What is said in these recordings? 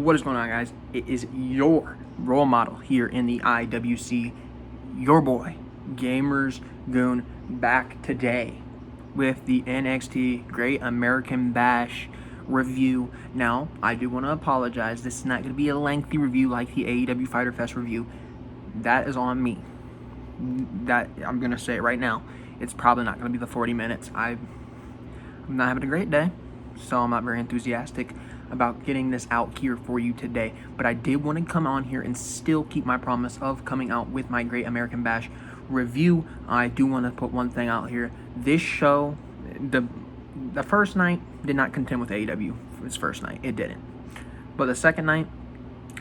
What is going on, guys? It is your role model here in the IWC, your boy, Gamers Goon, back today with the NXT Great American Bash review. Now, I do want to apologize. This is not going to be a lengthy review like the AEW Fyter Fest review. That is on me. That I'm going to say it right now. It's probably not going to be the 40 minutes. I'm not having a great day, so I'm not very enthusiastic about getting this out here for you today. But I did want to come on here and still keep my promise of coming out with my Great American Bash review. I do want to put one thing out here. This show, the first night did not contend with AEW for its first night. It didn't. But the second night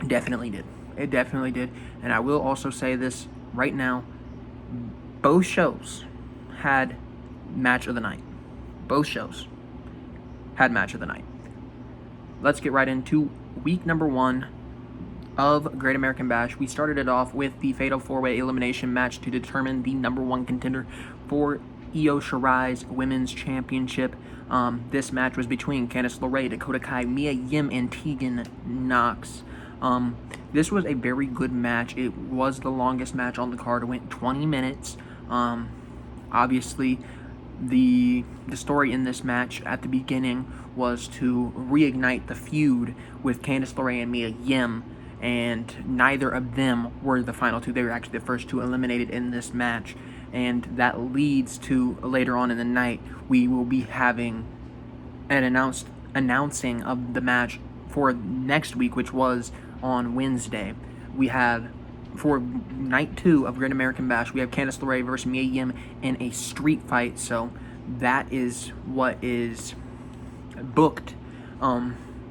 definitely did. It definitely did. And I will also say this right now. Both shows had match of the night. Both shows had match of the night. Let's get right into week number 1 of Great American Bash. We started it off with the Fatal 4-Way Elimination match to determine the number 1 contender for Io Shirai's Women's Championship. This match was between Candice LeRae, Dakota Kai, Mia Yim, and Tegan Nox. This was a very good match. It was the longest match on the card. It went 20 minutes. Obviously, the story in this match at the beginning was to reignite the feud with Candice LeRae and Mia Yim, and neither of them were the final two. They were actually the first two eliminated in this match, and that leads to later on in the night we will be having an announcing of the match for next week, which was on Wednesday. We have, for night 2 of Great American Bash, we have Candice LeRae versus Mia Yim in a street fight. So that is what is booked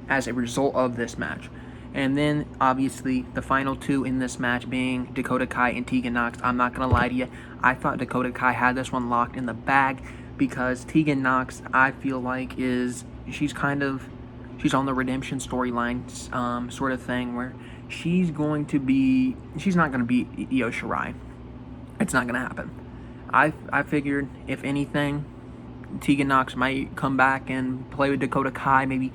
as a result of this match. And then obviously the final two in this match being Dakota Kai and Tegan Nox. I'm not gonna lie to you, I thought Dakota Kai had this one locked in the bag, because Tegan Nox, I feel like, she's on the redemption storyline sort of thing, where she's not going to beat Io Shirai. It's not going to happen. I figured, if anything, Tegan Nox might come back and play with Dakota Kai, maybe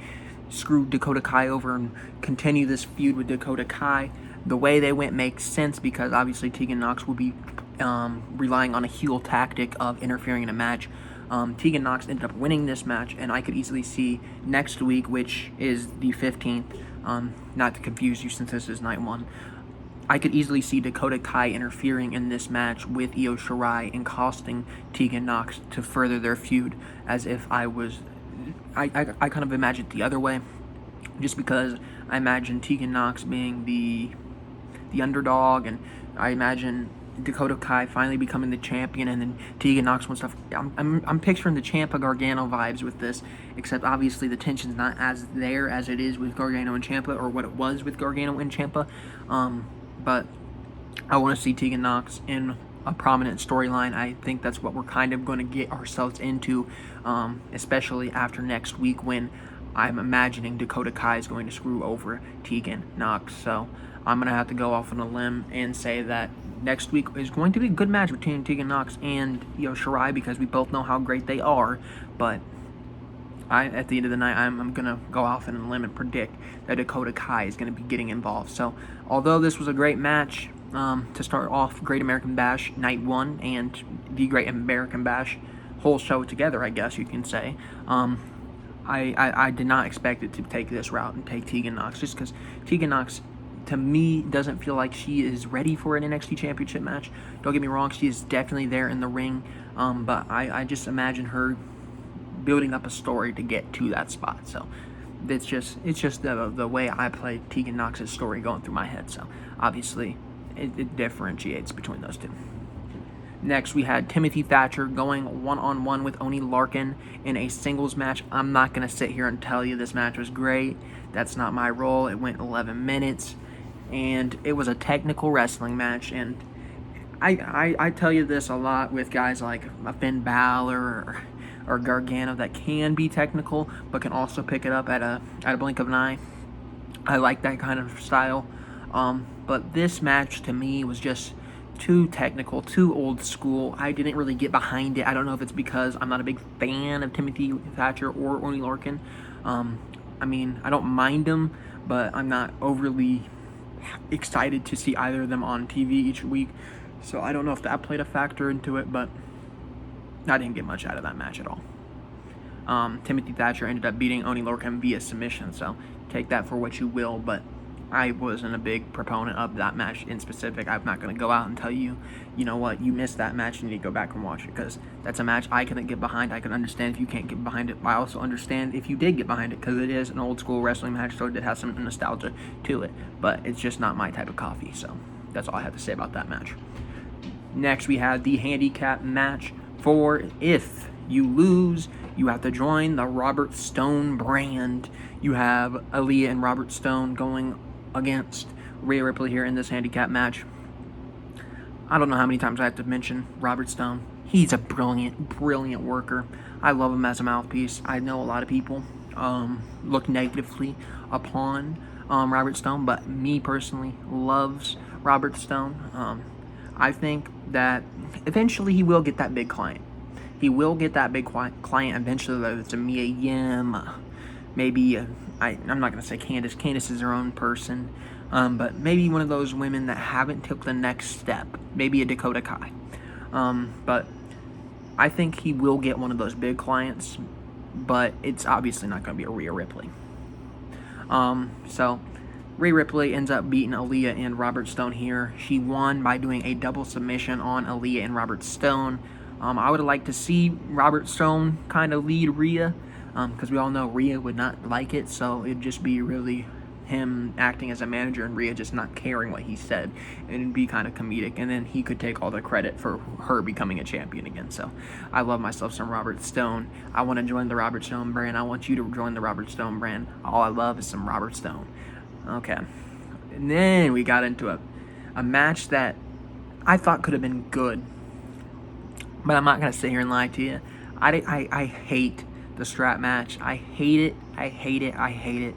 screw Dakota Kai over and continue this feud with Dakota Kai. The way they went makes sense, because obviously Tegan Nox will be relying on a heel tactic of interfering in a match. Tegan Nox ended up winning this match, and I could easily see next week, which is the 15th, not to confuse you since this is night 1, I could easily see Dakota Kai interfering in this match with Io Shirai and costing Tegan Nox to further their feud, as if I kind of imagined the other way, just because I imagine Tegan Nox being the underdog, and I imagine Dakota Kai finally becoming the champion, and then Tegan Nox and stuff. I'm picturing the Ciampa Gargano vibes with this, except obviously the tension's not as there as it is with Gargano and Ciampa, or what it was with Gargano and Ciampa. But I want to see Tegan Nox in a prominent storyline. I think that's what we're kind of going to get ourselves into, especially after next week, when I'm imagining Dakota Kai is going to screw over Tegan Nox. So I'm going to have to go off on a limb and say that next week is going to be a good match between Tegan Nox and Io Shirai, because we both know how great they are. But at the end of the night, I'm going to go off on a limb and predict that Dakota Kai is going to be getting involved. So although this was a great match to start off Great American Bash Night 1 and the Great American Bash whole show together, I guess you can say, I did not expect it to take this route and take Tegan Nox, just because Tegan Nox, to me, doesn't feel like she is ready for an NXT Championship match. Don't get me wrong, she is definitely there in the ring, but I just imagine her building up a story to get to that spot. So it's just the way I play Tegan Nox's story going through my head. So obviously it differentiates between those two. Next, we had Timothy Thatcher going one-on-one with Oni Larkin in a singles match. I'm not going to sit here and tell you this match was great. That's not my role. It went 11 minutes, and it was a technical wrestling match. And I tell you this a lot with guys like Finn Balor or Gargano, that can be technical, but can also pick it up at a blink of an eye. I like that kind of style. But this match, to me, was just too technical, too old school. I didn't really get behind it. I don't know if it's because I'm not a big fan of Timothy Thatcher or Oni Larkin. I mean, I don't mind them, but I'm not overly excited to see either of them on TV each week. So I don't know if that played a factor into it, but I didn't get much out of that match at all. Timothy Thatcher ended up beating Oni Lorcan via submission, so take that for what you will, but I wasn't a big proponent of that match in specific. I'm not going to go out and tell you, you know what, you missed that match, you need to go back and watch it, because that's a match I couldn't get behind. I can understand if you can't get behind it. I also understand if you did get behind it, because it is an old school wrestling match, so it did have some nostalgia to it, but it's just not my type of coffee, so that's all I have to say about that match. Next, we had the handicap match for if you lose, you have to join the Robert Stone brand. You have Aaliyah and Robert Stone going against Rhea Ripley here in this handicap match. I don't know how many times I have to mention Robert Stone. He's a brilliant worker. I love him as a mouthpiece. I know a lot of people look negatively upon Robert Stone, but me personally loves Robert Stone. I think that eventually he will get that big client. He will get that big client eventually, whether it's a Mia Yim, maybe, I'm not going to say Candice. Candice is her own person, but maybe one of those women that haven't took the next step, maybe a Dakota Kai. But I think he will get one of those big clients, but it's obviously not going to be a Rhea Ripley. So Rhea Ripley ends up beating Aaliyah and Robert Stone here. She won by doing a double submission on Aaliyah and Robert Stone. I would have liked to see Robert Stone kind of lead Rhea, because we all know Rhea would not like it, so it'd just be really him acting as a manager and Rhea just not caring what he said, and it'd be kind of comedic, and then he could take all the credit for her becoming a champion again. So I love myself some Robert Stone. I want to join the Robert Stone brand. I want you to join the Robert Stone brand. All I love is some Robert Stone. Okay, and then we got into a match that I thought could have been good, but I'm not going to sit here and lie to you. I hate the strap match. I hate it.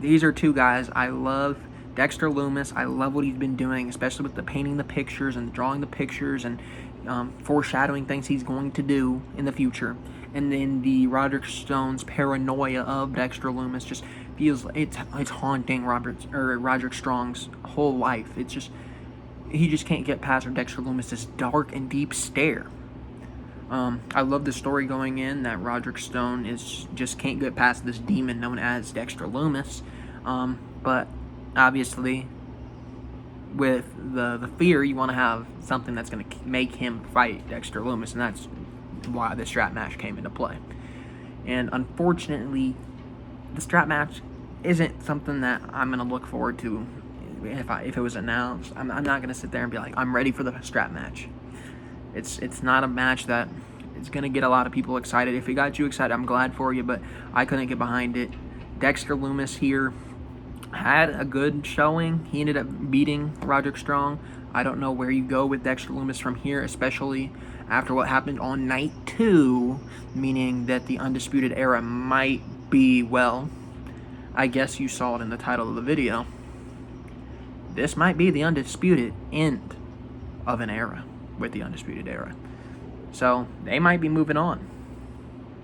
These are two guys I love. Dexter Lumis, I love what he's been doing, especially with the painting the pictures and drawing the pictures and foreshadowing things he's going to do in the future. And then the Roderick Stone's paranoia of Dexter Lumis just feels it's haunting Roderick Strong's whole life. It's just, he just can't get past Dexter Lumis' dark and deep stare. I love the story going in that Roderick Stone just can't get past this demon known as Dexter Lumis. But obviously, with the fear, you want to have something that's going to make him fight Dexter Lumis, and that's why the strap match came into play. And unfortunately, the strap match isn't something that I'm going to look forward to if it was announced. I'm not going to sit there and be like, I'm ready for the strap match. It's not a match that is going to get a lot of people excited. If it got you excited, I'm glad for you, but I couldn't get behind it. Dexter Lumis here had a good showing. He ended up beating Roderick Strong. I don't know where you go with Dexter Lumis from here, especially after what happened on night 2, meaning that the Undisputed Era might be, well, I guess you saw it in the title of the video. This might be the undisputed end of an era with the Undisputed Era. So they might be moving on.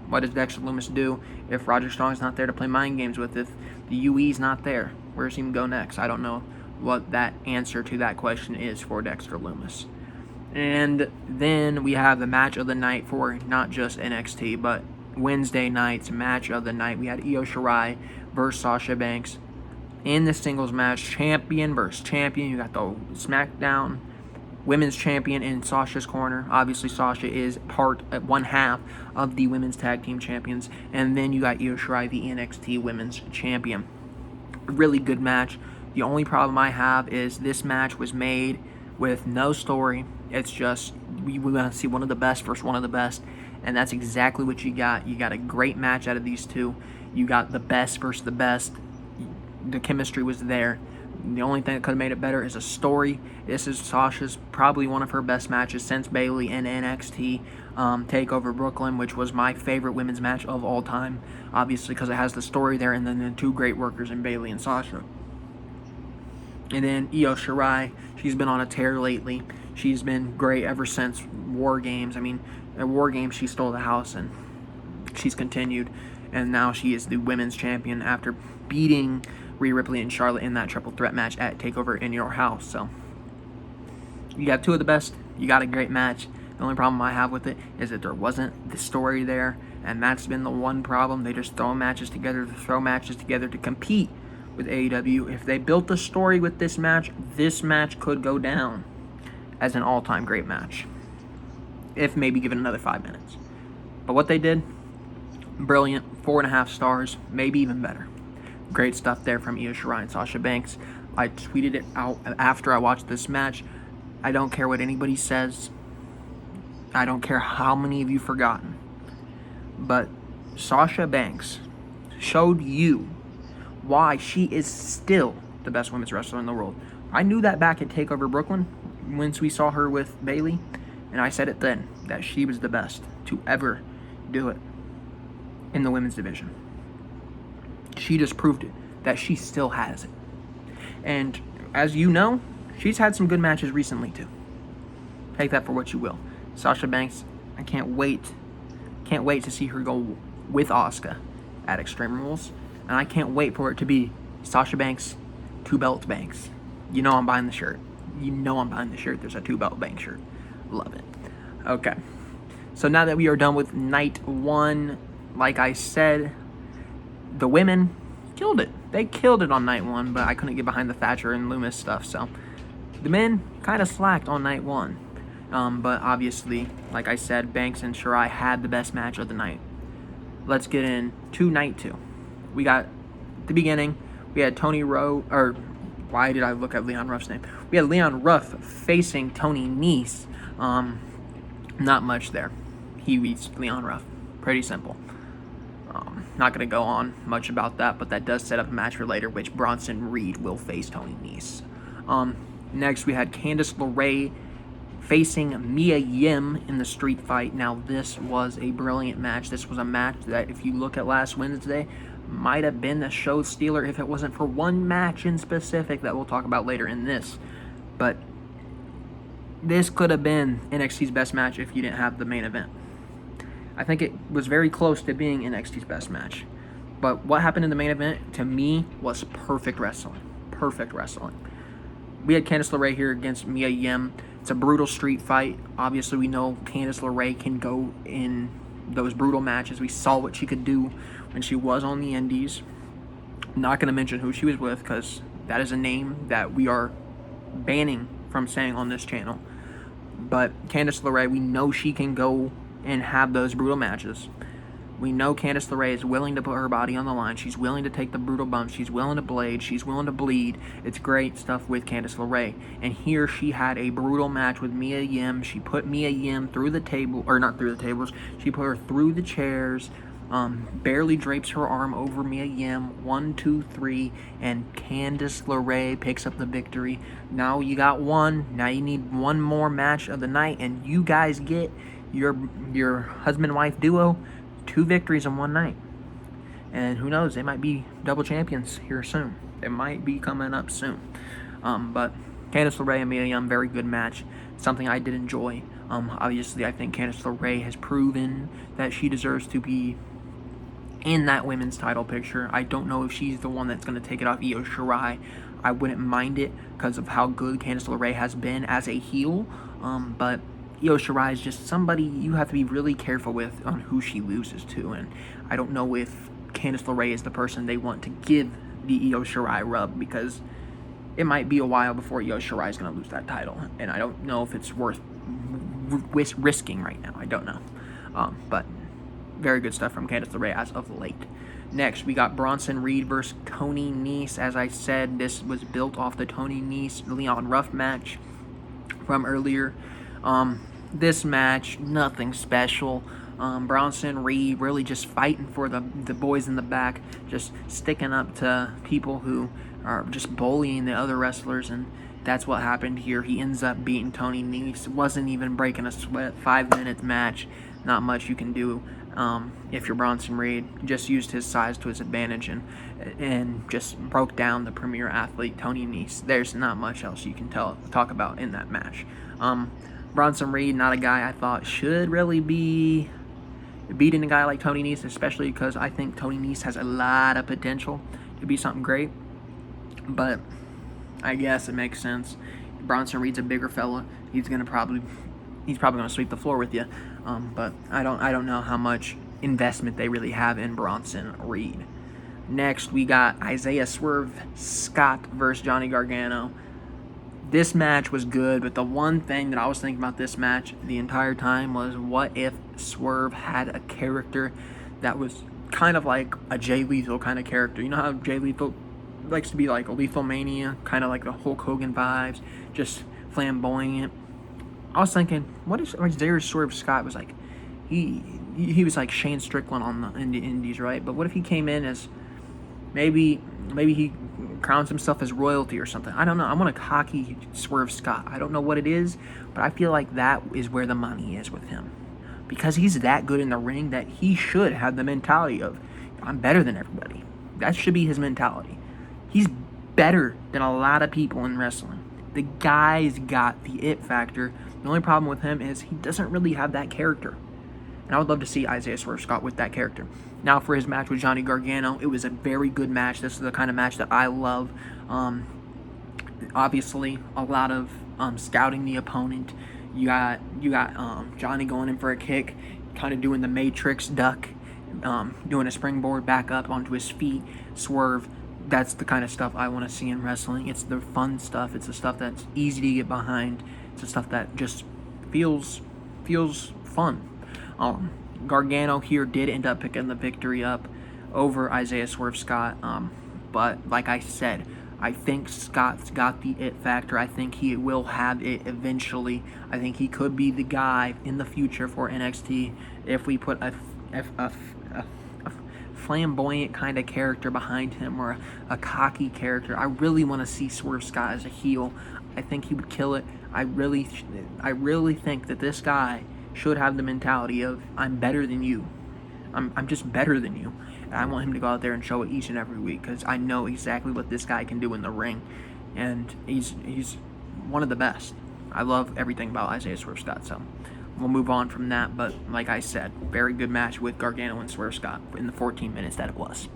What does Dexter Lumis do if Roderick Strong's not there to play mind games with? If the UE's not there, where's he go next? I don't know what that answer to that question is for Dexter Lumis. And then we have the match of the night for not just NXT, but Wednesday night's match of the night. We had Io Shirai versus Sasha Banks in the singles match, champion versus champion. You got the SmackDown Women's Champion in Sasha's corner. Obviously, Sasha is one half of the Women's Tag Team Champions. And then you got Io Shirai, the NXT Women's Champion. Really good match. The only problem I have is this match was made with no story. It's just, we want to see one of the best versus one of the best. And that's exactly what you got. You got a great match out of these two. You got the best versus the best. The chemistry was there. The only thing that could have made it better is a story. This is Sasha's probably one of her best matches since Bayley in NXT TakeOver Brooklyn, which was my favorite women's match of all time, obviously because it has the story there and then the two great workers in Bayley and Sasha. And then Io Shirai, she's been on a tear lately. She's been great ever since War Games. I mean, at War Games she stole the house and she's continued, and now she is the women's champion after beating Rhea Ripley and Charlotte in that triple threat match at TakeOver in your house. So you got two of the best. You got a great match. The only problem I have with it is that there wasn't the story there, and that's been the one problem. They just throw matches together to compete with AEW. If they built the story with this match could go down as an all-time great match, if maybe given another 5 minutes. But what they did, brilliant. 4.5 stars, maybe even better. Great stuff there from Io Shirai and Sasha Banks. I tweeted it out after I watched this match. I don't care what anybody says. I don't care how many of you forgotten. But Sasha Banks showed you why she is still the best women's wrestler in the world. I knew that back at TakeOver Brooklyn, once we saw her with Bayley, and I said it then, that she was the best to ever do it in the women's division. She just proved it, that she still has it. And as you know, she's had some good matches recently too. Take that for what you will. Sasha Banks, I can't wait to see her go with Asuka at Extreme Rules. And I can't wait for it to be Sasha Banks, 2-belt Banks. You know I'm buying the shirt. There's a 2-belt Banks shirt. Love it. Okay. So now that we are done with night one, like I said, the women killed it. They killed it on night one, but I couldn't get behind the Thatcher and Loomis stuff. So the men kind of slacked on night one. But obviously, like I said, Banks and Shirai had the best match of the night. Let's get into night two. We got, at the beginning, we had Tony Rowe, or why did I look at Leon Ruff's name? We had Leon Ruff facing Tony Nese. Not much there. He beats Leon Ruff. Pretty simple. Not going to go on much about that, but that does set up a match for later, which Bronson Reed will face Tony Nese. Next, we had Candice LeRae facing Mia Yim in the street fight. Now, this was a brilliant match. This was a match that, if you look at last Wednesday, might have been the show stealer if it wasn't for one match in specific that we'll talk about later in this. But this could have been NXT's best match if you didn't have the main event. I think it was very close to being NXT's best match. But what happened in the main event, to me, was perfect wrestling. Perfect wrestling. We had Candice LeRae here against Mia Yim. It's a brutal street fight. Obviously, we know Candice LeRae can go in those brutal matches. We saw what she could do when she was on the Indies. I'm not going to mention who she was with, because that is a name that we are banning from saying on this channel. But Candice LeRae, we know she can go and have those brutal matches. We know Candice LeRae is willing to put her body on the line. She's willing to take the brutal bumps. She's willing to blade. She's willing to bleed. It's great stuff with Candice LeRae. And here she had a brutal match with Mia Yim. She put Mia Yim through the table, or not through the tables. She put her through the chairs. Barely drapes her arm over Mia Yim. 1, 2, 3, and Candice LeRae picks up the victory. Now you got one. Now you need one more match of the night, and you guys get your husband-wife duo 2 victories in one night. And who knows, they might be double champions here soon. It might be coming up soon. But Candice LeRae and Mia Yim, very good match. Something I did enjoy. Obviously, I think Candice LeRae has proven that she deserves to be in that women's title picture. I don't know if she's the one that's going to take it off Io Shirai. I wouldn't mind it because of how good Candice LeRae has been as a heel. But Io Shirai is just somebody you have to be really careful with on who she loses to. And I don't know if Candice LeRae is the person they want to give the Io Shirai rub, because it might be a while before Io Shirai is going to lose that title. And I don't know if it's worth risking right now. I don't know. But very good stuff from Candice LeRae as of late. Next, we got Bronson Reed versus Tony Nese. As I said, this was built off the Tony Nese-Leon Ruff match from earlier. This match, nothing special. Bronson Reed really just fighting for the boys in the back, just sticking up to people who are just bullying the other wrestlers, and that's what happened here. He ends up beating Tony Nese. Wasn't even breaking a sweat. 5-minute match. Not much you can do if you're Bronson Reed. Just used his size to his advantage and just broke down the premier athlete, Tony Nese. There's not much else you can talk about in that match. Bronson Reed, not a guy I thought should really be beating a guy like Tony Nese, especially because I think Tony Nese has a lot of potential to be something great. but I guess it makes sense. Bronson Reed's a bigger fella. He's probably gonna sweep the floor with you. But I don't know how much investment they really have in Bronson Reed. Next, we got Isaiah Swerve Scott versus Johnny Gargano. This match was good, but the one thing that I was thinking about this match the entire time was, what if Swerve had a character that was kind of like a Jay Lethal kind of character? You know how Jay Lethal likes to be like a Lethal Mania, kind of like the Hulk Hogan vibes, just flamboyant. I was thinking, what if Isaiah Swerve Scott was like, he was like Shane Strickland on the Indies, right? But what if he came in as maybe he crowns himself as royalty or something? I don't know. I want a cocky Swerve Scott. I don't know what it is, but I feel like that is where the money is with him, because he's that good in the ring that he should have the mentality of, I'm better than everybody. That should be his mentality. He's better than a lot of people in wrestling. The guy's got the it factor. The only problem with him is he doesn't really have that character. And I would love to see Isaiah Swerve Scott with that character. Now, for his match with Johnny Gargano, it was a very good match. This is the kind of match that I love. Obviously, a lot of scouting the opponent. You got Johnny going in for a kick, kind of doing the Matrix duck, doing a springboard back up onto his feet, swerve. That's the kind of stuff I want to see in wrestling. It's the fun stuff. It's the stuff that's easy to get behind. It's the stuff that just feels fun. Gargano here did end up picking the victory up over Isaiah Swerve Scott. But like I said, I think Scott's got the it factor. I think he will have it eventually. I think he could be the guy in the future for NXT if we put a flamboyant kind of character behind him, or a cocky character. I really want to see Swerve Scott as a heel. I think he would kill it. I really think that this guy should have the mentality of, I'm better than you. I'm just better than you. And I want him to go out there and show it each and every week, because I know exactly what this guy can do in the ring, and he's one of the best. I love everything about Isaiah Swerve Scott, so we'll move on from that. But like I said, very good match with Gargano and Swerve Scott in the 14 minutes that it was.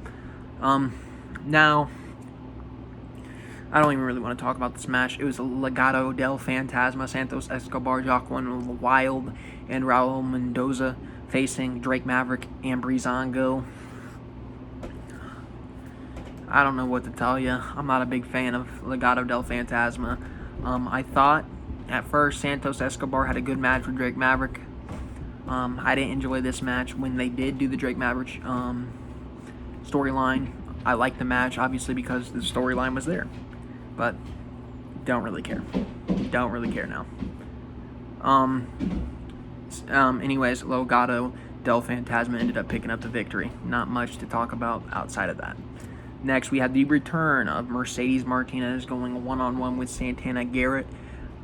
Now, I don't even really want to talk about this match. It was a Legado del Fantasma, Santos Escobar, Joaquin Wild, and Raul Mendoza facing Drake Maverick and Breezango. I don't know what to tell you. I'm not a big fan of Legado del Fantasma. I thought at first Santos Escobar had a good match with Drake Maverick. I didn't enjoy this match. When they did do the Drake Maverick storyline, I liked the match, obviously, because the storyline was there. But don't really care. Don't really care now. Anyways, Legado del Fantasma ended up picking up the victory. Not much to talk about outside of that. Next, we had the return of Mercedes Martinez going one-on-one with Santana Garrett.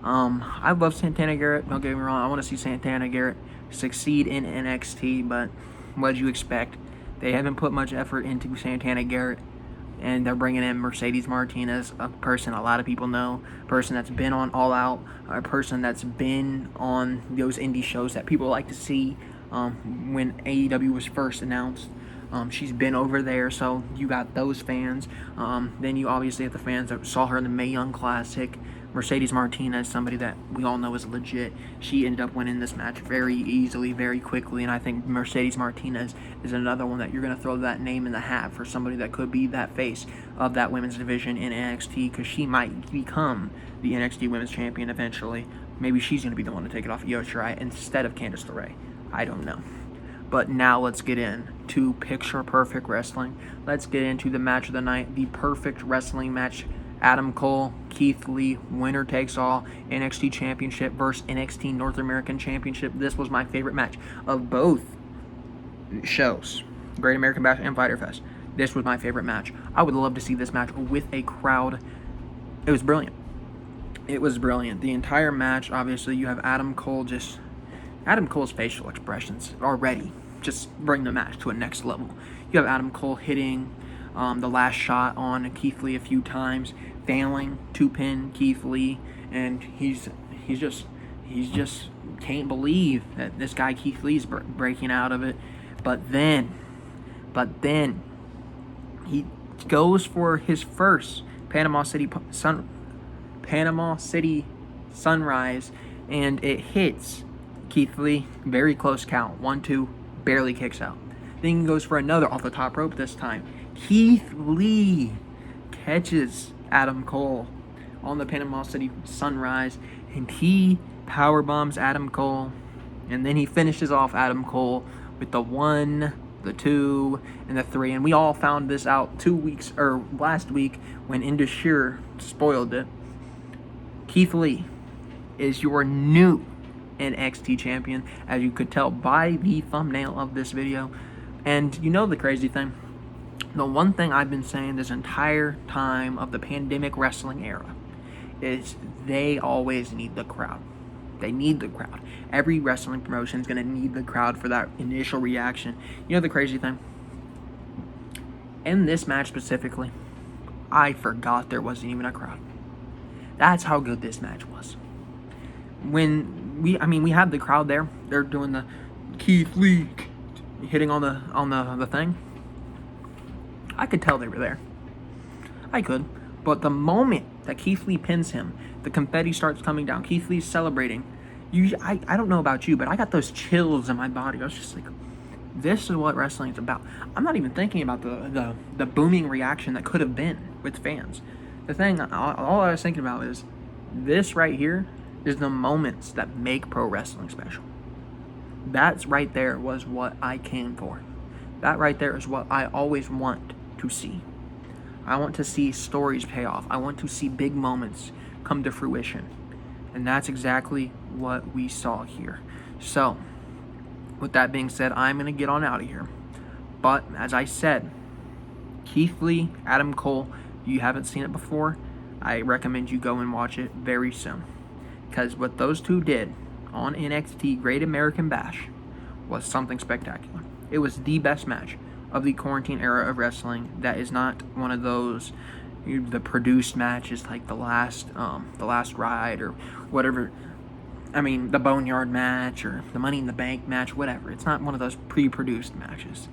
I love Santana Garrett, don't get me wrong. I want to see Santana Garrett succeed in NXT, but what did you expect? They haven't put much effort into Santana Garrett, and they're bringing in Mercedes Martinez, a person a lot of people know, a person that's been on All Out, a person that's been on those indie shows that people like to see when AEW was first announced. She's been over there, so you got those fans. Then you obviously have the fans that saw her in the Mae Young Classic. Mercedes Martinez, somebody that we all know is legit. She ended up winning this match very easily, very quickly, and I think Mercedes Martinez is another one that you're going to throw that name in the hat for, somebody that could be that face of that women's division in NXT, because she might become the NXT Women's Champion eventually. Maybe she's going to be the one to take it off Io Shirai instead of Candice LeRae. I don't know. But now let's get into Picture Perfect Wrestling. Let's get into the match of the night, the perfect wrestling match. Adam Cole, Keith Lee, winner takes all, NXT Championship versus NXT North American Championship. This was my favorite match of both shows, Great American Bash and Fyter Fest. This was my favorite match. I would love to see this match with a crowd. It was brilliant. It was brilliant. The entire match, obviously, you have Adam Cole's facial expressions already just bring the match to a next level. You have Adam Cole hitting the last shot on Keith Lee a few times, failing to pin Keith Lee, and he's just can't believe that this guy Keith Lee's breaking out of it. But then he goes for his first Panama City Sunrise, and it hits Keith Lee. Very close count. 1-2, barely kicks out. Then he goes for another off the top rope this time. Keith Lee catches Adam Cole on the Panama City Sunrise, and he power bombs Adam Cole, and then he finishes off Adam Cole with the 1, the 2, and the 3. And we all found this out last week when Insta spoiled it. Keith Lee is your new NXT champion, as you could tell by the thumbnail of this video. And you know the crazy thing? The one thing I've been saying this entire time of the pandemic wrestling era is they always need the crowd. They need the crowd. Every wrestling promotion is going to need the crowd for that initial reaction. You know the crazy thing? In this match specifically, I forgot there wasn't even a crowd. That's how good this match was. When we had the crowd there. They're doing the Keith Lee hitting on the thing. I could tell they were there. I could. But the moment that Keith Lee pins him, the confetti starts coming down. Keith Lee's celebrating. I don't know about you, but I got those chills in my body. I was just like, this is what wrestling is about. I'm not even thinking about the booming reaction that could have been with fans. The thing, all I was thinking about is this right here is the moments that make pro wrestling special. That's right there was what I came for. That right there is what I always want to see. I want to see stories pay off. I want to see big moments come to fruition. And that's exactly what we saw here. So, with that being said, I'm going to get on out of here. But, as I said, Keith Lee, Adam Cole, if you haven't seen it before, I recommend you go and watch it very soon. Because what those two did on NXT Great American Bash was something spectacular. It was the best match of the quarantine era of wrestling. That is not one of those the produced matches like the last ride or whatever. I mean, the Boneyard match or the Money in the Bank match, whatever. It's not one of those pre-produced matches.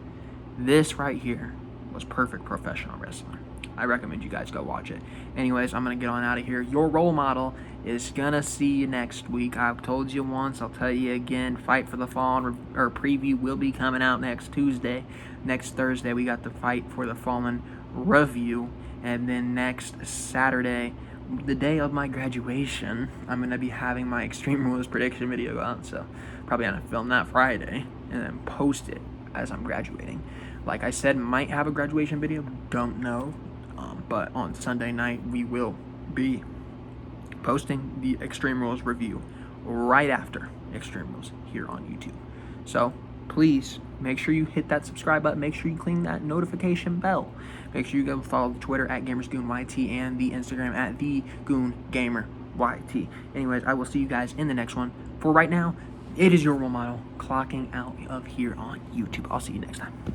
This right here was perfect professional wrestling. I recommend you guys go watch it. Anyways, I'm going to get on out of here. Your role model is going to see you next week. I've told you once, I'll tell you again. Fight for the Fallen preview will be coming out next Tuesday. Next Thursday, we got the Fight for the Fallen review. And then next Saturday, the day of my graduation, I'm going to be having my Extreme Rules prediction video out. So probably going to film that Friday and then post it as I'm graduating. Like I said, might have a graduation video. Don't know. But on Sunday night, we will be posting the Extreme Rules review right after Extreme Rules here on YouTube. So please make sure you hit that subscribe button. Make sure you clean that notification bell. Make sure you go follow the Twitter at GamersGoonYT and the Instagram at thegoongameryt. Anyways, I will see you guys in the next one. For right now, it is your role model clocking out of here on YouTube. I'll see you next time.